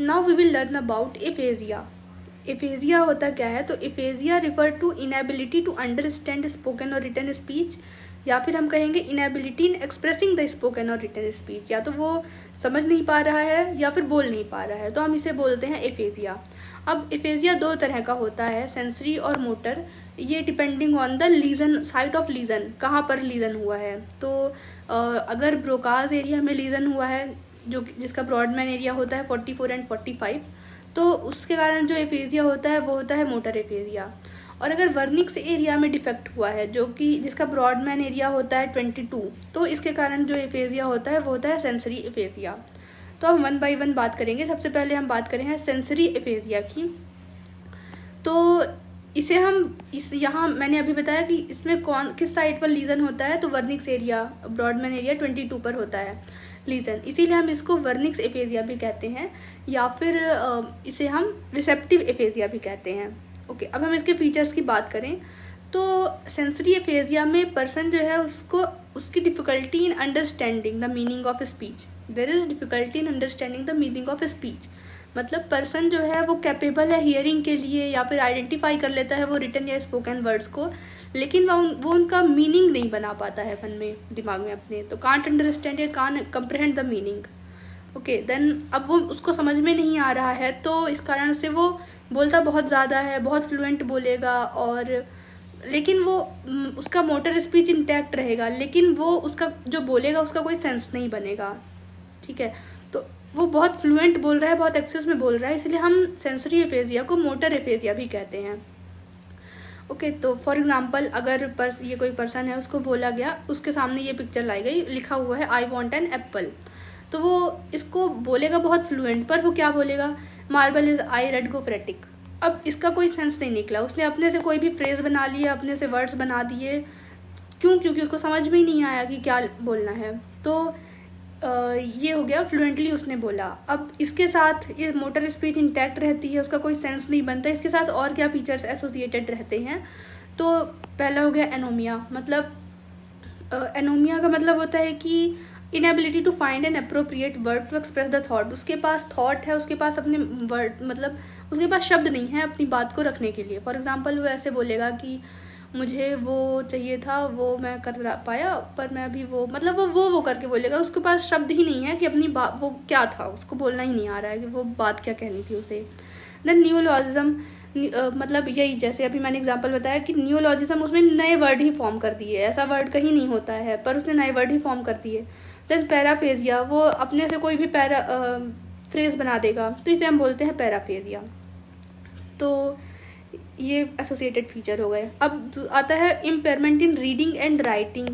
Now we will learn about aphasia. Aphasia होता क्या है? तो aphasia refer to inability to understand spoken और रिटन स्पीच, या फिर हम कहेंगे inability in expressing the spoken और रिटन स्पीच। या तो वो समझ नहीं पा रहा है या फिर बोल नहीं पा रहा है, तो हम इसे बोलते हैं एफेजिया। अब एफेजिया दो तरह का होता है, सेंसरी और मोटर। ये depending on the lesion, site of lesion, कहाँ पर लीजन हुआ है। तो अगर ब्रोकाज एरिया में लीजन हुआ है, जो जिसका ब्रॉडमैन एरिया होता है 44 एंड 45, तो उसके कारण जो एफेजिया होता है वो होता है मोटर एफेजिया। और अगर वर्निक्स एरिया में डिफेक्ट हुआ है, जो कि जिसका ब्रॉडमैन एरिया होता है 22, तो इसके कारण जो एफेजिया होता है वो होता है सेंसरी एफेजिया। तो हम वन बाय वन बात करेंगे। सबसे पहले हम बात करेंगे सेंसरी एफेजिया की। तो इसे हम यहाँ मैंने अभी बताया कि इसमें किस साइड पर लीजन होता है, तो वर्निक्स एरिया, ब्रॉडमैन एरिया 22 पर होता है लीजन, इसीलिए हम इसको वर्निक्स एफेजिया भी कहते हैं, या फिर इसे हम रिसेप्टिव एफेजिया भी कहते हैं। ओके, अब हम इसके फीचर्स की बात करें तो सेंसरी एफेजिया में पर्सन जो है उसकी difficulty in understanding the meaning of speech. There is difficulty in understanding the meaning of speech. मतलब पर्सन जो है वो कैपेबल है हियरिंग के लिए, या फिर आइडेंटिफाई कर लेता है वो रिटन या स्पोकन वर्ड्स को, लेकिन वो उनका मीनिंग नहीं बना पाता है मन में, दिमाग में अपने। तो कांट अंडरस्टैंड या can't comprehend the meaning. Okay, then अब वो उसको समझ में नहीं आ रहा है, तो इस कारण से वो बोलता बहुत ज़्यादा है, बहुत फ्लुएंट बोलेगा, और लेकिन वो उसका मोटर स्पीच इंटैक्ट रहेगा, लेकिन वो उसका जो बोलेगा उसका कोई सेंस नहीं बनेगा। ठीक है, तो वो बहुत फ्लुएंट बोल रहा है, बहुत एक्सेस में बोल रहा है, इसलिए हम सेंसरी एफेजिया को मोटर एफेजिया भी कहते हैं। ओके, तो फॉर एग्जांपल अगर ये कोई पर्सन है, उसको बोला गया, उसके सामने ये पिक्चर लाई गई, लिखा हुआ है आई वॉन्ट एन एप्पल, तो वो इसको बोलेगा बहुत फ्लुएंट, पर वो क्या बोलेगा? मार्बल इज आई रेड गोफ्रेटिक। अब इसका कोई सेंस नहीं निकला, उसने अपने से कोई भी फ्रेज बना लिया, अपने से वर्ड्स बना दिए। क्यों? क्योंकि उसको समझ में ही नहीं आया कि क्या बोलना है। तो ये हो गया, फ्लुएंटली उसने बोला। अब इसके साथ ये मोटर स्पीच इंटैक्ट रहती है, उसका कोई सेंस नहीं बनता। इसके साथ और क्या फीचर्स एसोसिएटेड रहते हैं? तो पहला हो गया एनोमिया। मतलब एनोमिया का मतलब होता है कि inability to find an appropriate word to express the thought. उसके पास थॉट है, उसके पास अपने वर्ड, मतलब उसके पास शब्द नहीं है अपनी बात को रखने के लिए। फॉर एग्जांपल वो ऐसे बोलेगा कि मुझे वो चाहिए था, वो मैं कर पाया, पर मैं अभी वो, मतलब वो करके बोलेगा। उसके पास शब्द ही नहीं है कि अपनी बात, वो क्या था, उसको बोलना ही नहीं आ रहा है कि वो बात क्या कहनी थी उसे। देन न्यूलॉजिज्म, मतलब यही, जैसे अभी मैंने एग्जांपल बताया कि न्यूलॉजिज्म, उसमें नए वर्ड ही फॉर्म कर दिए, ऐसा वर्ड कहीं नहीं होता है, पर उसने नए वर्ड ही फॉर्म कर दिए। देन पैराफेजिया, वो अपने से कोई भी फ्रेज बना देगा, तो इसे हम बोलते हैं पैराफेजिया। तो ये एसोसिएटेड फीचर हो गए। अब आता है impairment in reading and writing.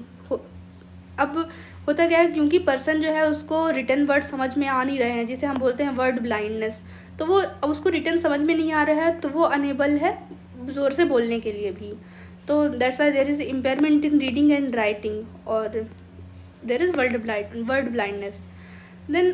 अब होता क्या है, क्योंकि पर्सन जो है उसको रिटन वर्ड समझ में आ नहीं रहे हैं, जिसे हम बोलते हैं वर्ड ब्लाइंडनेस, तो वो अब उसको रिटन समझ में नहीं आ रहा है, तो वो अनेबल है ज़ोर से बोलने के लिए भी। तो that's why there is impairment in reading and writing, और there is word blindness. Then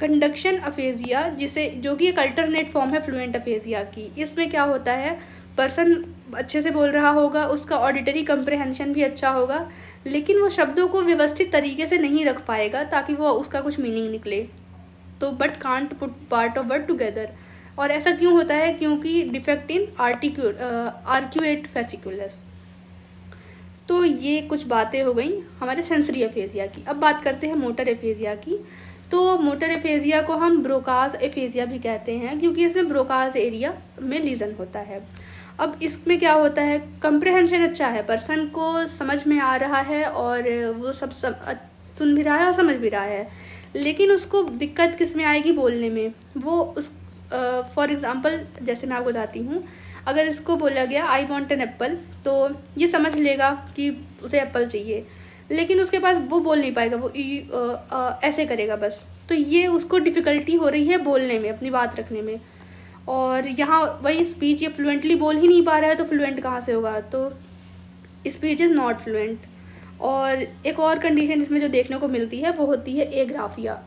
conduction aphasia, जो कि एक अल्टरनेट फॉर्म है फ्लुएंट अफेजिया की। इसमें क्या होता है, पर्सन अच्छे से बोल रहा होगा, उसका ऑडिटरी कंप्रहेंशन भी अच्छा होगा, लेकिन वो शब्दों को व्यवस्थित तरीके से नहीं रख पाएगा ताकि वो उसका कुछ मीनिंग निकले। तो but can't put part of word together. और ऐसा क्यों होता है? क्योंकि डिफेक्ट इन आर्क्यूएट फेसिकुलस। तो ये कुछ बातें हो गई हमारे सेंसरी एफेजिया की। अब बात करते हैं मोटर एफेजिया की। तो मोटर एफेजिया को हम ब्रोकाज एफेजिया भी कहते हैं, क्योंकि इसमें ब्रोकाज एरिया में लीजन होता है। अब इसमें क्या होता है, कंप्रहेंशन अच्छा है, पर्सन को समझ में आ रहा है, और वो सब सुन भी रहा है और समझ भी रहा है, लेकिन उसको दिक्कत किस में आएगी? बोलने में। वो उस फॉर एग्ज़ाम्पल जैसे मैं आपको बताती हूँ, अगर इसको बोला गया आई वॉन्ट एन एप्पल, तो ये समझ लेगा कि उसे एप्पल चाहिए, लेकिन उसके पास वो बोल नहीं पाएगा, वो ऐसे करेगा बस। तो ये उसको डिफ़िकल्टी हो रही है बोलने में, अपनी बात रखने में। और यहाँ वही स्पीच, ये फ्लुएंटली बोल ही नहीं पा रहा है, तो फ्लुएंट कहाँ से होगा? तो स्पीच इज़ नॉट फ्लुएंट। और एक और कंडीशन इसमें जो देखने को मिलती है वो होती है एग्राफिया।